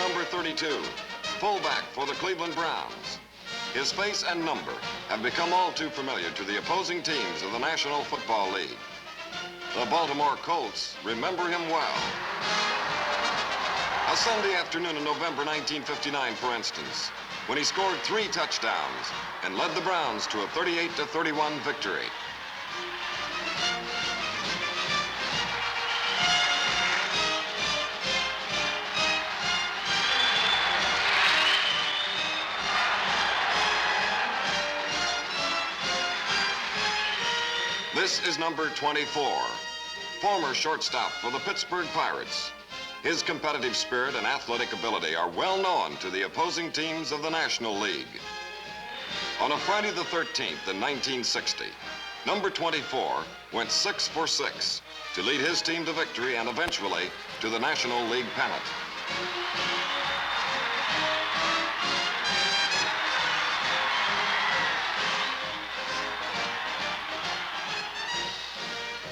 number 32, fullback for the Cleveland Browns. His face and number have become all too familiar to the opposing teams of the National Football League. The Baltimore Colts remember him well. A Sunday afternoon in November 1959, for instance, when he scored 3 touchdowns and led the Browns to a 38-31 victory. This is number 24, former shortstop for the Pittsburgh Pirates. His competitive spirit and athletic ability are well known to the opposing teams of the National League. On a Friday the 13th in 1960, number 24 went 6 for 6 to lead his team to victory and eventually to the National League pennant.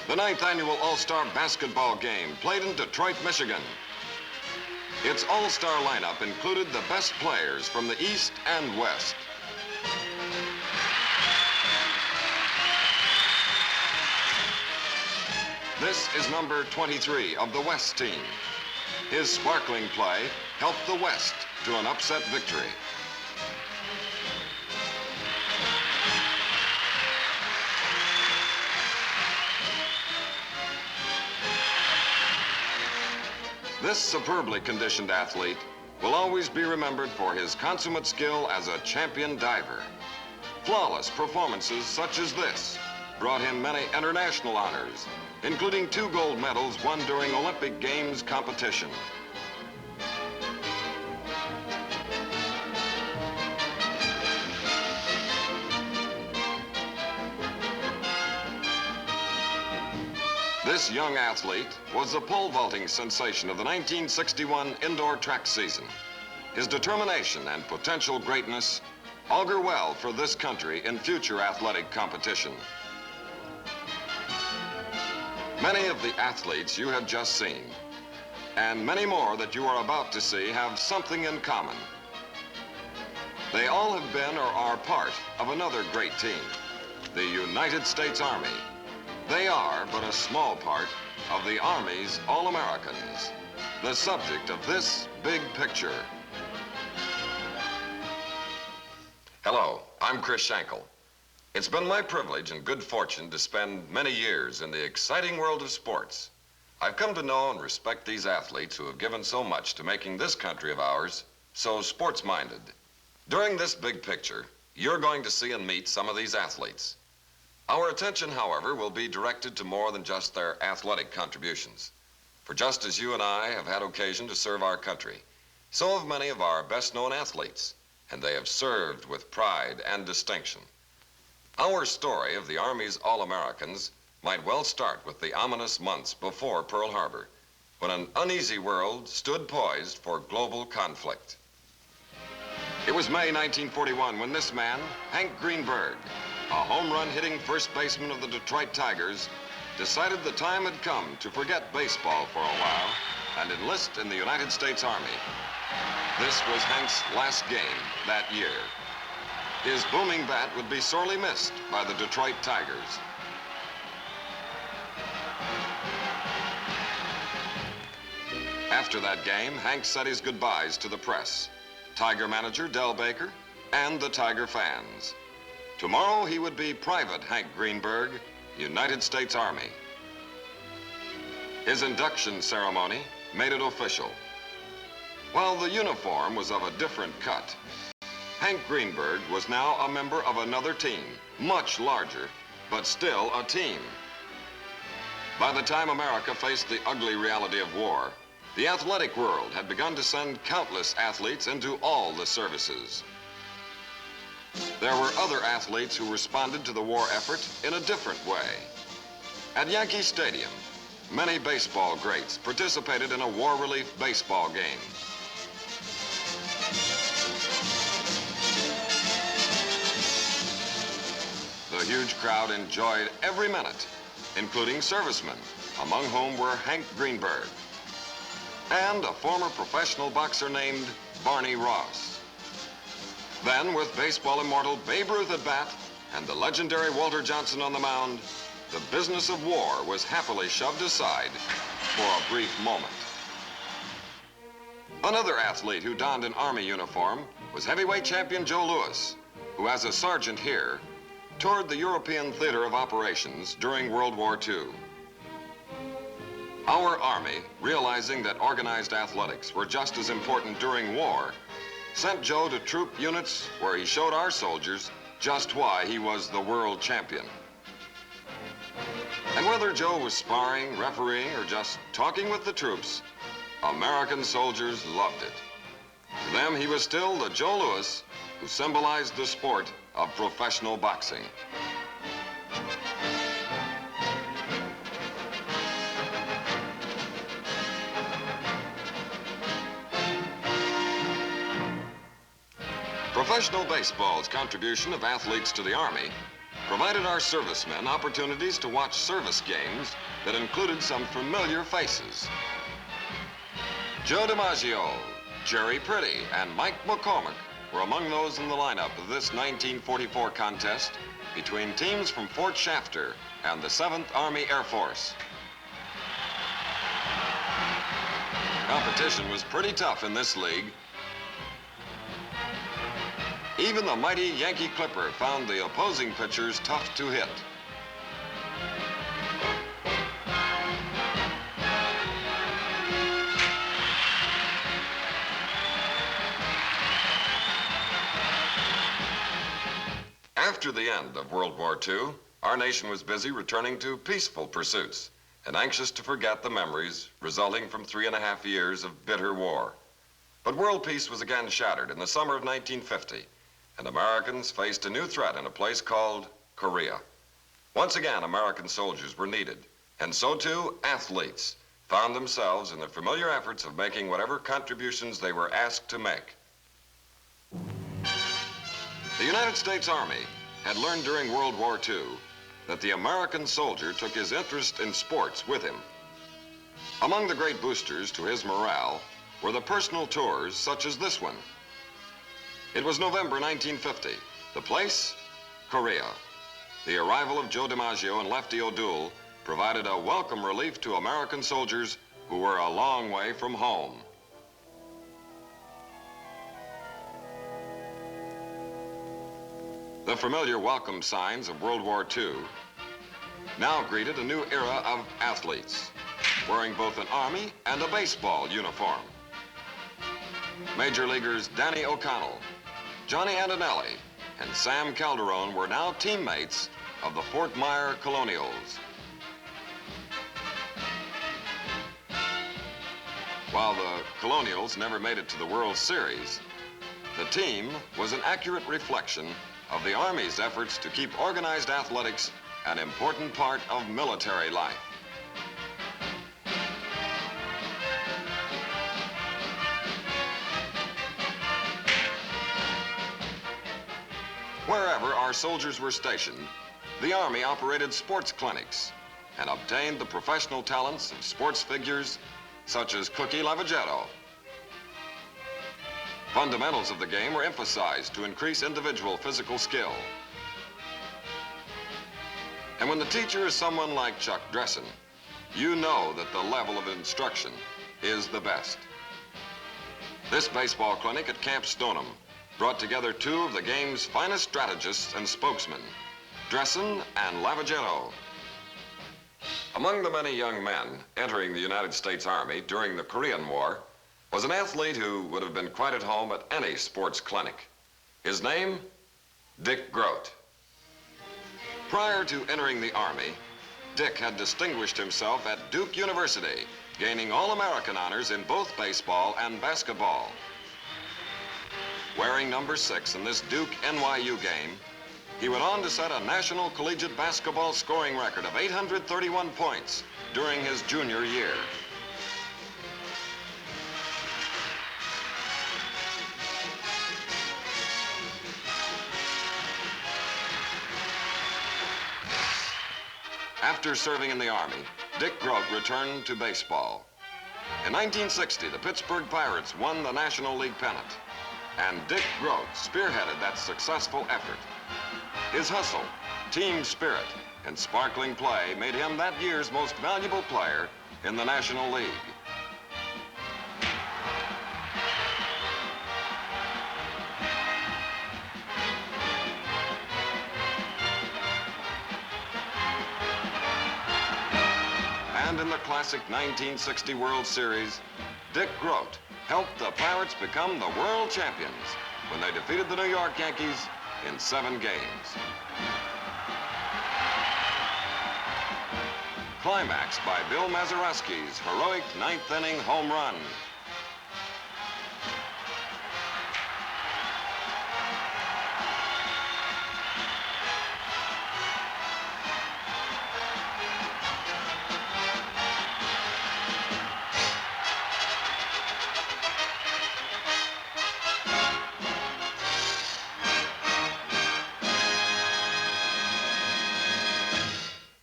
The 9th annual All-Star basketball game played in Detroit, Michigan. Its All-Star lineup included the best players from the East and West. This is number 23 of the West team. His sparkling play helped the West to an upset victory. This superbly conditioned athlete will always be remembered for his consummate skill as a champion diver. Flawless performances such as this brought him many international honors, including 2 gold medals won during Olympic Games competition. This young athlete was the pole vaulting sensation of the 1961 indoor track season. His determination and potential greatness augur well for this country in future athletic competition. Many of the athletes you have just seen, and many more that you are about to see, have something in common. They all have been or are part of another great team, the United States Army. They are but a small part of the Army's All-Americans, the subject of this big picture. Hello, I'm Chris Schenkel. It's been my privilege and good fortune to spend many years in the exciting world of sports. I've come to know and respect these athletes who have given so much to making this country of ours so sports-minded. During this big picture, you're going to see and meet some of these athletes. Our attention, however, will be directed to more than just their athletic contributions. For just as you and I have had occasion to serve our country, so have many of our best-known athletes, and they have served with pride and distinction. Our story of the Army's All-Americans might well start with the ominous months before Pearl Harbor, when an uneasy world stood poised for global conflict. It was May 1941 when this man, Hank Greenberg, a home run hitting first baseman of the Detroit Tigers, decided the time had come to forget baseball for a while and enlist in the United States Army. This was Hank's last game that year. His booming bat would be sorely missed by the Detroit Tigers. After that game, Hank said his goodbyes to the press, Tiger manager Del Baker, and the Tiger fans. Tomorrow he would be Private Hank Greenberg, United States Army. His induction ceremony made it official. While the uniform was of a different cut, Hank Greenberg was now a member of another team, much larger, but still a team. By the time America faced the ugly reality of war, the athletic world had begun to send countless athletes into all the services. There were other athletes who responded to the war effort in a different way. At Yankee Stadium, many baseball greats participated in a war relief baseball game. The huge crowd enjoyed every minute, including servicemen, among whom were Hank Greenberg. and a former professional boxer named Barney Ross. Then, with baseball immortal Babe Ruth at bat and the legendary Walter Johnson on the mound, the business of war was happily shoved aside for a brief moment. Another athlete who donned an Army uniform was heavyweight champion Joe Louis, who as a sergeant here, toured the European theater of operations during World War II. Our Army, realizing that organized athletics were just as important during war, sent Joe to troop units where he showed our soldiers just why he was the world champion. And whether Joe was sparring, refereeing, or just talking with the troops, American soldiers loved it. To them, he was still the Joe Louis who symbolized the sport of professional boxing. Professional baseball's contribution of athletes to the Army provided our servicemen opportunities to watch service games that included some familiar faces. Joe DiMaggio, Jerry Pretty, and Mike McCormick were among those in the lineup of this 1944 contest between teams from Fort Shafter and the 7th Army Air Force. Competition was pretty tough in this league. Even the mighty Yankee Clipper found the opposing pitchers tough to hit. After the end of World War II, our nation was busy returning to peaceful pursuits and anxious to forget the memories resulting from 3.5 years of bitter war. But world peace was again shattered in the summer of 1950, and Americans faced a new threat in a place called Korea. Once again, American soldiers were needed, and so too athletes found themselves in the familiar efforts of making whatever contributions they were asked to make. The United States Army had learned during World War II that the American soldier took his interest in sports with him. Among the great boosters to his morale were the personal tours such as this one. It was November 1950. The place? Korea. The arrival of Joe DiMaggio and Lefty O'Doul provided a welcome relief to American soldiers who were a long way from home. The familiar welcome signs of World War II now greeted a new era of athletes, wearing both an Army and a baseball uniform. Major leaguers Danny O'Connell, Johnny Antonelli, and Sam Calderon were now teammates of the Fort Myer Colonials. While the Colonials never made it to the World Series, the team was an accurate reflection of the Army's efforts to keep organized athletics an important part of military life. Wherever our soldiers were stationed, the Army operated sports clinics and obtained the professional talents of sports figures such as Cookie Lavagetto. Fundamentals of the game were emphasized to increase individual physical skill. And when the teacher is someone like Chuck Dressen, you know that the level of instruction is the best. This baseball clinic at Camp Stoneham brought together two of the game's finest strategists and spokesmen, Dressen and Lavagetto. Among the many young men entering the United States Army during the Korean War was an athlete who would have been quite at home at any sports clinic. His name, Dick Groat. Prior to entering the Army, Dick had distinguished himself at Duke University, gaining All-American honors in both baseball and basketball. Wearing number 6 in this Duke NYU game, he went on to set a national collegiate basketball scoring record of 831 points during his junior year. After serving in the Army, Dick Groat returned to baseball. In 1960, the Pittsburgh Pirates won the National League pennant, and Dick Groat spearheaded that successful effort. His hustle, team spirit, and sparkling play made him that year's most valuable player in the National League. And in the classic 1960 World Series, Dick Groat helped the Pirates become the world champions when they defeated the New York Yankees in 7 games. Climaxed by Bill Mazeroski's heroic 9th inning home run.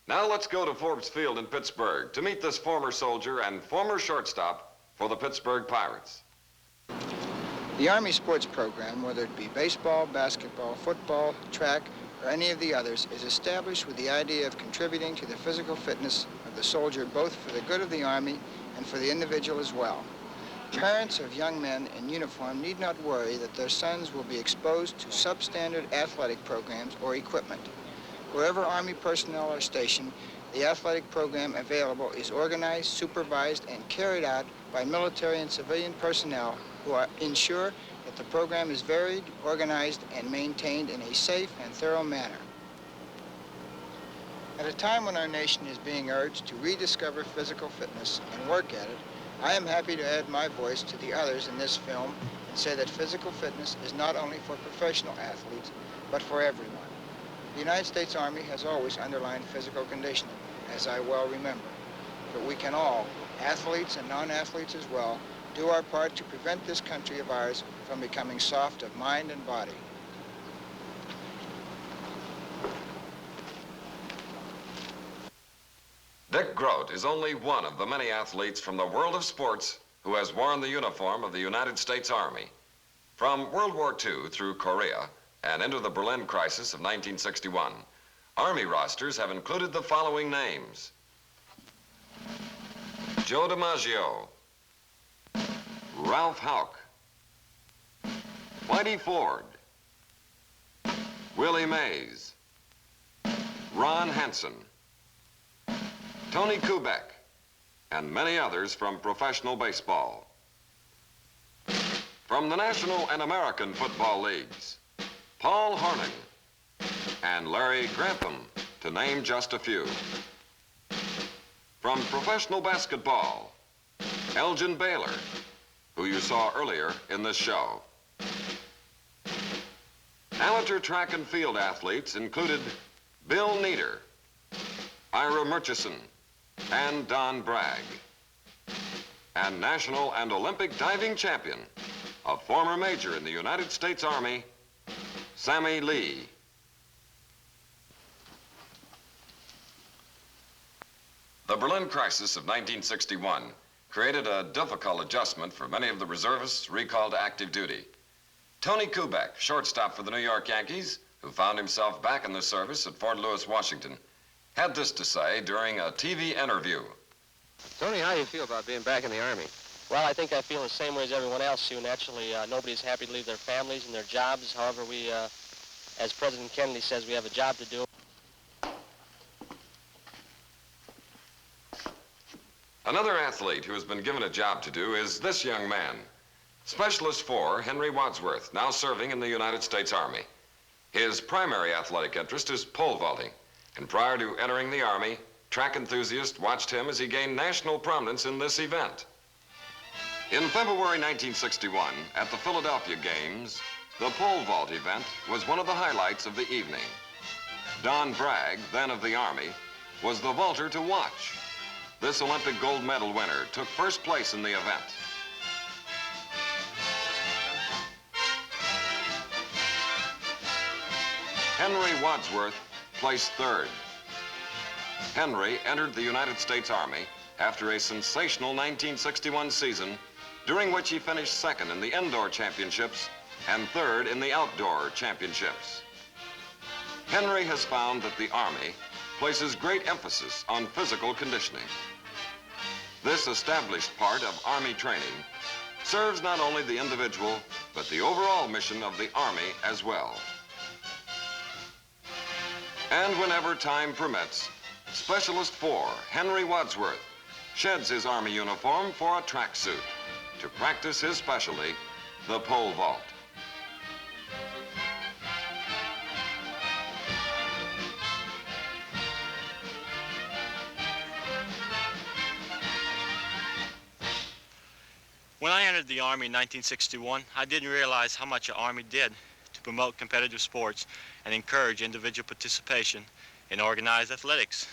Now let's go to Forbes Field in Pittsburgh to meet this former soldier and former shortstop for the Pittsburgh Pirates. The Army sports program, whether it be baseball, basketball, football, track, or any of the others, is established with the idea of contributing to the physical fitness of the soldier, both for the good of the Army and for the individual as well. Parents of young men in uniform need not worry that their sons will be exposed to substandard athletic programs or equipment. Wherever Army personnel are stationed, the athletic program available is organized, supervised, and carried out by military and civilian personnel who ensure that the program is varied, organized, and maintained in a safe and thorough manner. At a time when our nation is being urged to rediscover physical fitness and work at it, I am happy to add my voice to the others in this film and say that physical fitness is not only for professional athletes, but for everyone. The United States Army has always underlined physical conditioning, as I well remember. But we can all, athletes and non-athletes as well, do our part to prevent this country of ours from becoming soft of mind and body. Dick Groat is only one of the many athletes from the world of sports who has worn the uniform of the United States Army. From World War II through Korea, and into the Berlin crisis of 1961, Army rosters have included the following names: Joe DiMaggio, Ralph Houck, Whitey Ford, Willie Mays, Ron Hansen, Tony Kubek, and many others from professional baseball. From the National and American Football Leagues, Paul Hornung and Larry Grantham, to name just a few. From professional basketball, Elgin Baylor, who you saw earlier in this show. Amateur track and field athletes included Bill Nieder, Ira Murchison, and Don Bragg. And national and Olympic diving champion, a former major in the United States Army, Sammy Lee. The Berlin crisis of 1961 created a difficult adjustment for many of the reservists recalled to active duty. Tony Kubek, shortstop for the New York Yankees, who found himself back in the service at Fort Lewis, Washington, had this to say during a TV interview. Tony, how do you feel about being back in the Army? Well, I think I feel the same way as everyone else, Sue. Naturally, nobody's happy to leave their families and their jobs. However, we, as President Kennedy says, we have a job to do. Another athlete who has been given a job to do is this young man, Specialist 4, Henry Wadsworth, now serving in the United States Army. His primary athletic interest is pole vaulting, and prior to entering the Army, track enthusiasts watched him as he gained national prominence in this event. In February 1961, at the Philadelphia Games, the pole vault event was one of the highlights of the evening. Don Bragg, then of the Army, was the vaulter to watch. This Olympic gold medal winner took first place in the event. Henry Wadsworth placed third. Henry entered the United States Army after a sensational 1961 season, during which he finished second in the indoor championships and third in the outdoor championships. Henry has found that the Army places great emphasis on physical conditioning. This established part of Army training serves not only the individual, but the overall mission of the Army as well. And whenever time permits, Specialist 4, Henry Wadsworth, sheds his Army uniform for a tracksuit to practice his specialty, the pole vault. When I entered the Army in 1961, I didn't realize how much the Army did to promote competitive sports and encourage individual participation in organized athletics.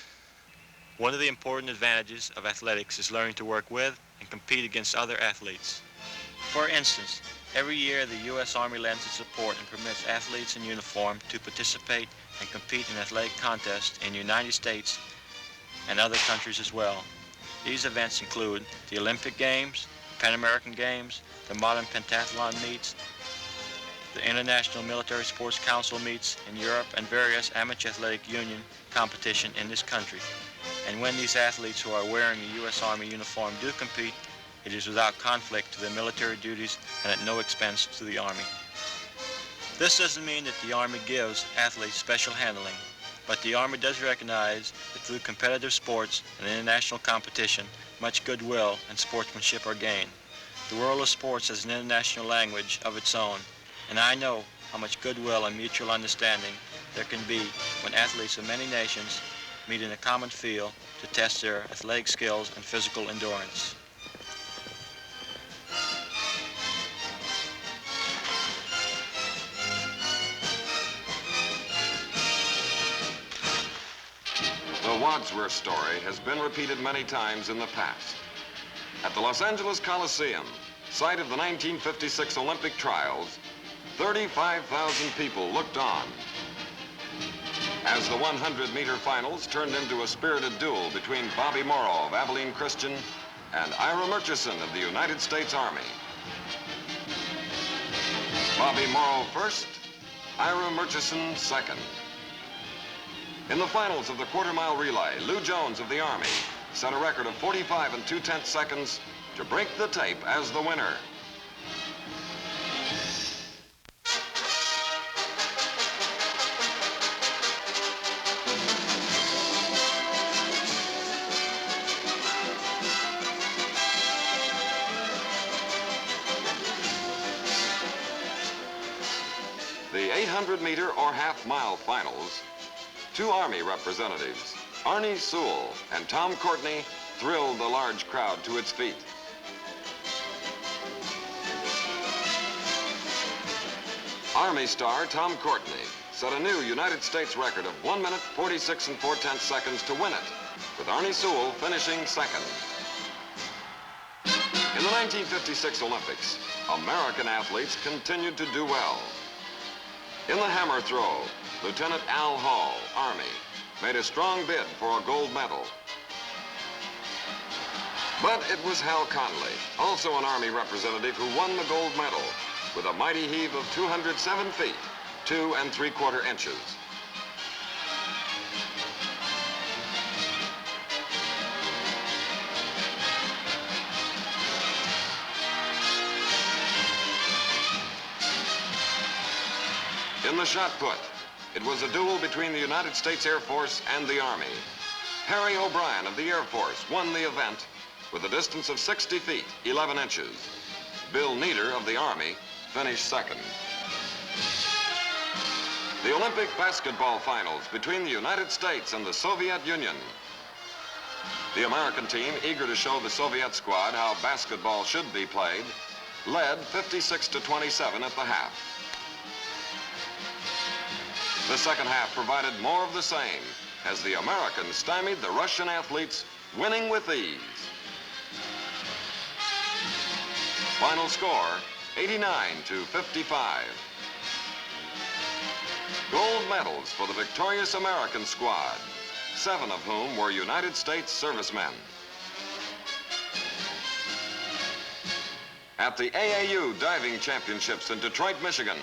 One of the important advantages of athletics is learning to work with and compete against other athletes. For instance, every year the U.S. Army lends its support and permits athletes in uniform to participate and compete in athletic contests in the United States and other countries as well. These events include the Olympic Games, Pan American Games, the Modern Pentathlon meets, the International Military Sports Council meets in Europe, and various amateur athletic union competition in this country. And when these athletes who are wearing a U.S. Army uniform do compete, it is without conflict to their military duties and at no expense to the Army. This doesn't mean that the Army gives athletes special handling, but the Army does recognize that through competitive sports and international competition, much goodwill and sportsmanship are gained. The world of sports has an international language of its own, and I know how much goodwill and mutual understanding there can be when athletes of many nations meet in a common field to test their athletic skills and physical endurance. The Wadsworth story has been repeated many times in the past. At the Los Angeles Coliseum, site of the 1956 Olympic trials, 35,000 people looked on as the 100-meter finals turned into a spirited duel between Bobby Morrow of Abilene Christian and Ira Murchison of the United States Army. Bobby Morrow first, Ira Murchison second. In the finals of the quarter-mile relay, Lou Jones of the Army set a record of 45 2/10 seconds to break the tape as the winner. The 800-meter or half-mile finals, two Army representatives, Arnie Sewell and Tom Courtney, thrilled the large crowd to its feet. Army star Tom Courtney set a new United States record of 1 minute 46 4/10 seconds to win it, with Arnie Sewell finishing second. In the 1956 Olympics, American athletes continued to do well. In the hammer throw, Lieutenant Al Hall, Army, made a strong bid for a gold medal. But it was Hal Conley, also an Army representative, who won the gold medal with a mighty heave of 207 feet, 2 3/4 inches. In the shot put, it was a duel between the United States Air Force and the Army. Harry O'Brien of the Air Force won the event with a distance of 60 feet, 11 inches. Bill Nieder of the Army finished second. The Olympic basketball finals between the United States and the Soviet Union. The American team, eager to show the Soviet squad how basketball should be played, led 56-27 at the half. The second half provided more of the same as the Americans stymied the Russian athletes, winning with ease. Final score, 89-55. Gold medals for the victorious American squad, 7 of whom were United States servicemen. At the AAU Diving Championships in Detroit, Michigan,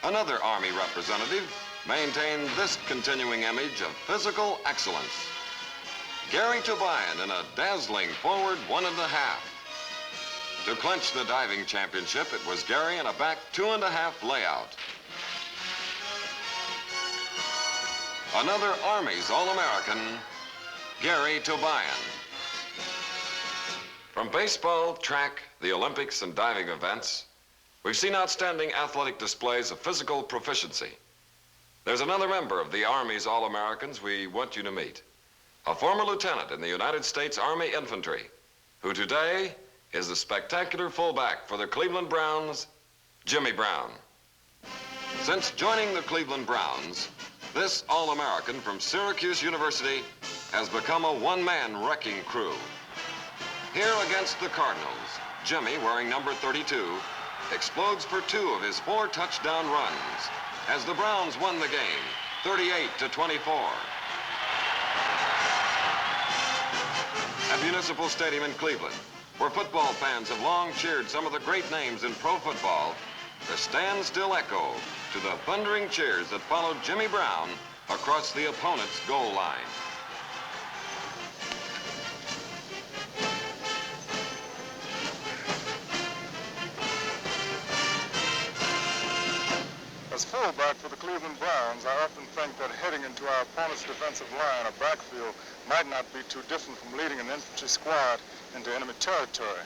another Army representative maintained this continuing image of physical excellence. Gary Tobian in a dazzling forward 1.5. To clinch the diving championship, it was Gary in a back 2.5 layout. Another Army's All-American, Gary Tobian. From baseball, track, the Olympics, and diving events, we've seen outstanding athletic displays of physical proficiency. There's another member of the Army's All-Americans we want you to meet. A former lieutenant in the United States Army Infantry, who today is the spectacular fullback for the Cleveland Browns, Jimmy Brown. Since joining the Cleveland Browns, this All-American from Syracuse University has become a one-man wrecking crew. Here against the Cardinals, Jimmy, wearing number 32, explodes for 2 of his 4 touchdown runs as the Browns won the game, 38-24. At Municipal Stadium in Cleveland, where football fans have long cheered some of the great names in pro football, the stands still echo to the thundering cheers that followed Jimmy Brown across the opponent's goal line. As fullback for the Cleveland Browns, I often think that heading into our opponent's defensive line or backfield might not be too different from leading an infantry squad into enemy territory.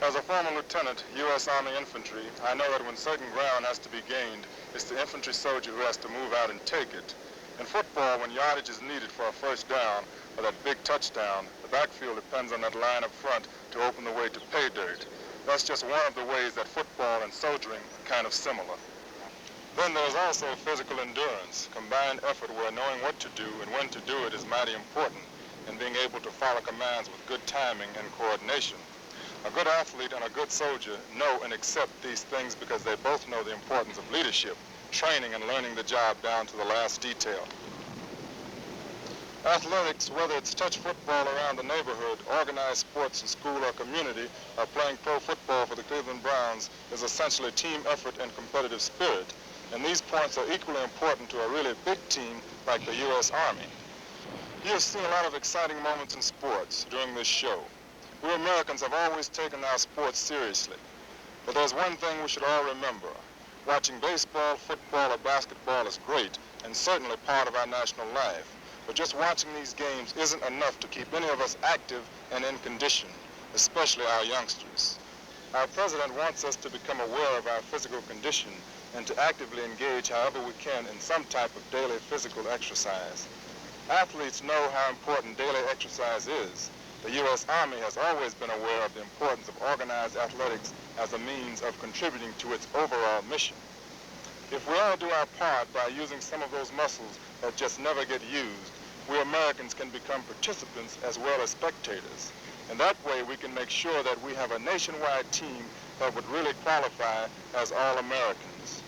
As a former lieutenant, U.S. Army Infantry, I know that when certain ground has to be gained, it's the infantry soldier who has to move out and take it. In football, when yardage is needed for a first down or that big touchdown, the backfield depends on that line up front to open the way to pay dirt. That's just one of the ways that football and soldiering are kind of similar. Then there's also physical endurance, combined effort where knowing what to do and when to do it is mighty important, and being able to follow commands with good timing and coordination. A good athlete and a good soldier know and accept these things because they both know the importance of leadership, training, and learning the job down to the last detail. Athletics, whether it's touch football around the neighborhood, organized sports in school or community, or playing pro football for the Cleveland Browns, is essentially team effort and competitive spirit. And these points are equally important to a really big team like the U.S. Army. You have seen a lot of exciting moments in sports during this show. We Americans have always taken our sports seriously. But there's one thing we should all remember. Watching baseball, football, or basketball is great, and certainly part of our national life. But just watching these games isn't enough to keep any of us active and in condition, especially our youngsters. Our president wants us to become aware of our physical condition and to actively engage however we can in some type of daily physical exercise. Athletes know how important daily exercise is. The U.S. Army has always been aware of the importance of organized athletics as a means of contributing to its overall mission. If we all do our part by using some of those muscles that just never get used, we Americans can become participants as well as spectators. And that way we can make sure that we have a nationwide team that would really qualify as All-Americans.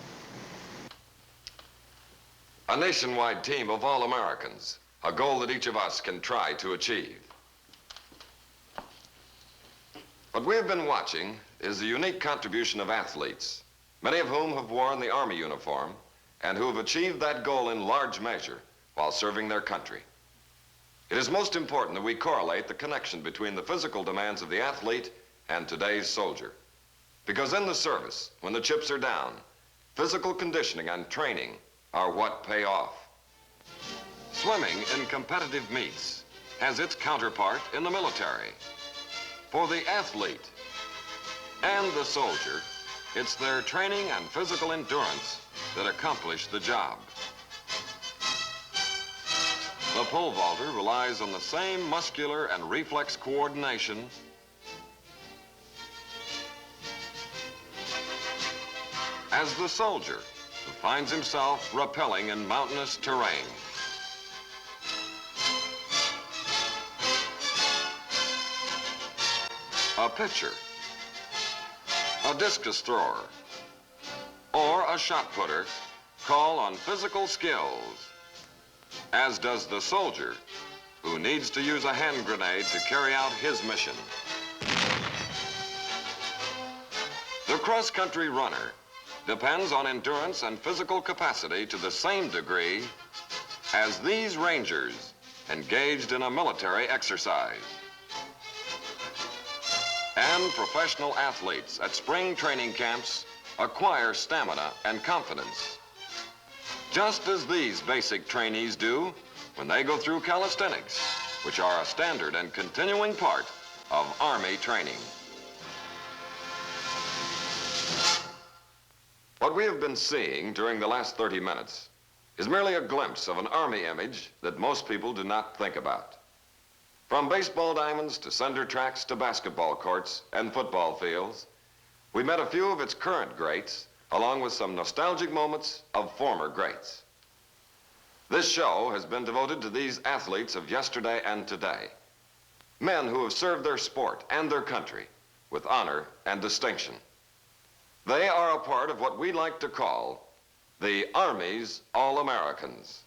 A nationwide team of All-Americans, a goal that each of us can try to achieve. What we have been watching is the unique contribution of athletes, many of whom have worn the Army uniform and who have achieved that goal in large measure while serving their country. It is most important that we correlate the connection between the physical demands of the athlete and today's soldier. Because in the service, when the chips are down, physical conditioning and training are what pay off. Swimming in competitive meets has its counterpart in the military. For the athlete and the soldier, it's their training and physical endurance that accomplish the job. The pole vaulter relies on the same muscular and reflex coordination as the soldier who finds himself rappelling in mountainous terrain. A pitcher, a discus thrower, or a shot putter call on physical skills, as does the soldier who needs to use a hand grenade to carry out his mission. cross-country runner depends on endurance and physical capacity to the same degree as these Rangers engaged in a military exercise. And professional athletes at spring training camps acquire stamina and confidence, just as these basic trainees do when they go through calisthenics, which are a standard and continuing part of Army training. What we have been seeing during the last 30 minutes is merely a glimpse of an Army image that most people do not think about. From baseball diamonds to cinder tracks to basketball courts and football fields, we met a few of its current greats, along with some nostalgic moments of former greats. This show has been devoted to these athletes of yesterday and today, men who have served their sport and their country with honor and distinction. They are a part of what we like to call the Army's All-Americans.